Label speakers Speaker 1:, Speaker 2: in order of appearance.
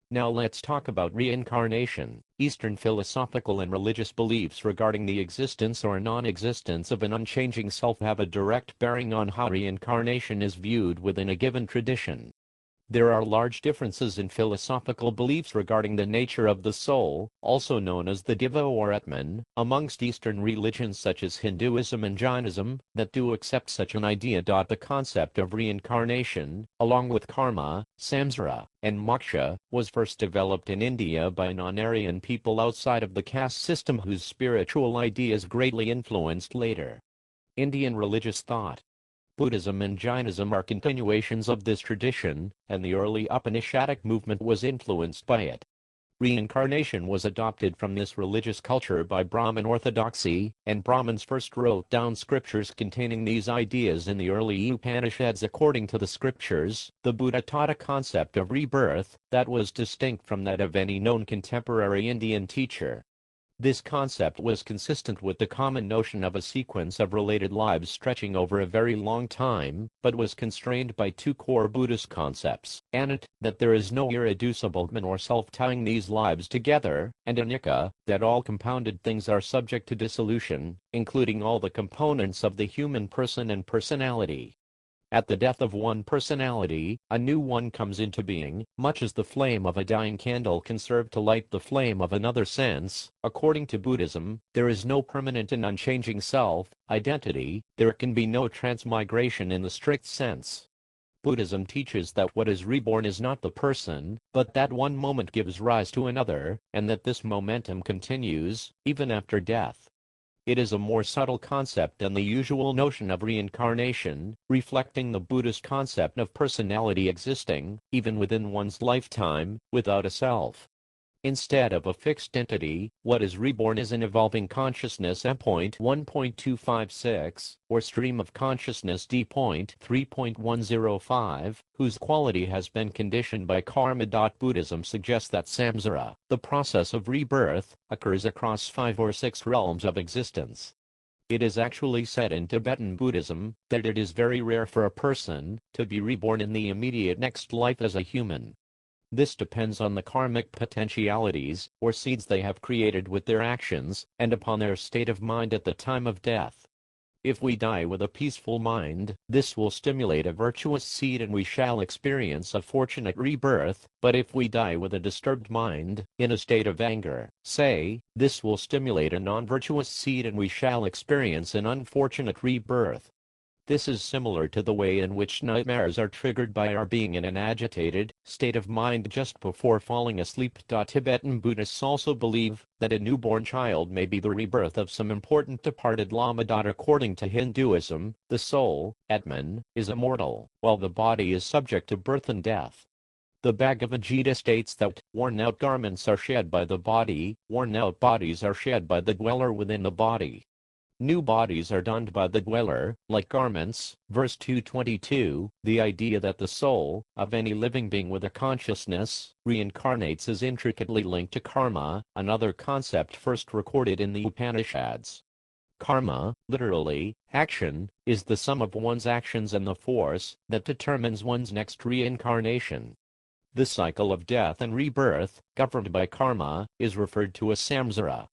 Speaker 1: Now let's talk about reincarnation. Eastern philosophical and religious beliefs regarding the existence or non-existence of an unchanging self have a direct bearing on how reincarnation is viewed within a given tradition. There are large differences in philosophical beliefs regarding the nature of the soul, also known as the Diva or Atman, amongst Eastern religions such as Hinduism and Jainism, that do accept such an idea. The concept of reincarnation, along with karma, samsara, and moksha, was first developed in India by non-Aryan people outside of the caste system whose spiritual ideas greatly influenced later Indian religious thought. Buddhism and Jainism are continuations of this tradition, and the early Upanishadic movement was influenced by it. Reincarnation was adopted from this religious culture by Brahmin orthodoxy, and Brahmins first wrote down scriptures containing these ideas in the early Upanishads. According to the scriptures, the Buddha taught a concept of rebirth that was distinct from that of any known contemporary Indian teacher. This concept was consistent with the common notion of a sequence of related lives stretching over a very long time, but was constrained by two core Buddhist concepts: anat, that there is no irreducible man or self tying these lives together, and anicca, that all compounded things are subject to dissolution, including all the components of the human person and personality. At the death of one personality, a new one comes into being, much as the flame of a dying candle can serve to light the flame of another sense. According to Buddhism, there is no permanent and unchanging self, identity, there can be no transmigration in the strict sense. Buddhism teaches that what is reborn is not the person, but that one moment gives rise to another, and that this momentum continues, even after death. It is a more subtle concept than the usual notion of reincarnation, reflecting the Buddhist concept of personality existing, even within one's lifetime, without a self. Instead of a fixed entity, what is reborn is an evolving consciousness M.1.256, or stream of consciousness D.3.105, whose quality has been conditioned by karma. Buddhism suggests that samsara, the process of rebirth, occurs across 5 or 6 realms of existence. It is actually said in Tibetan Buddhism that it is very rare for a person to be reborn in the immediate next life as a human. This depends on the karmic potentialities, or seeds they have created with their actions, and upon their state of mind at the time of death. If we die with a peaceful mind, this will stimulate a virtuous seed and we shall experience a fortunate rebirth, but if we die with a disturbed mind, in a state of anger, say, this will stimulate a non-virtuous seed and we shall experience an unfortunate rebirth. This is similar to the way in which nightmares are triggered by our being in an agitated state of mind just before falling asleep. Tibetan Buddhists also believe that a newborn child may be the rebirth of some important departed Lama. According to Hinduism, the soul, Atman, is immortal, while the body is subject to birth and death. The Bhagavad Gita states that worn-out garments are shed by the body, worn-out bodies are shed by the dweller within the body. New bodies are donned by the dweller, like garments. Verse 222, the idea that the soul of any living being with a consciousness reincarnates is intricately linked to karma, another concept first recorded in the Upanishads. Karma, literally, action, is the sum of one's actions and the force that determines one's next reincarnation. The cycle of death and rebirth, governed by karma, is referred to as samsara.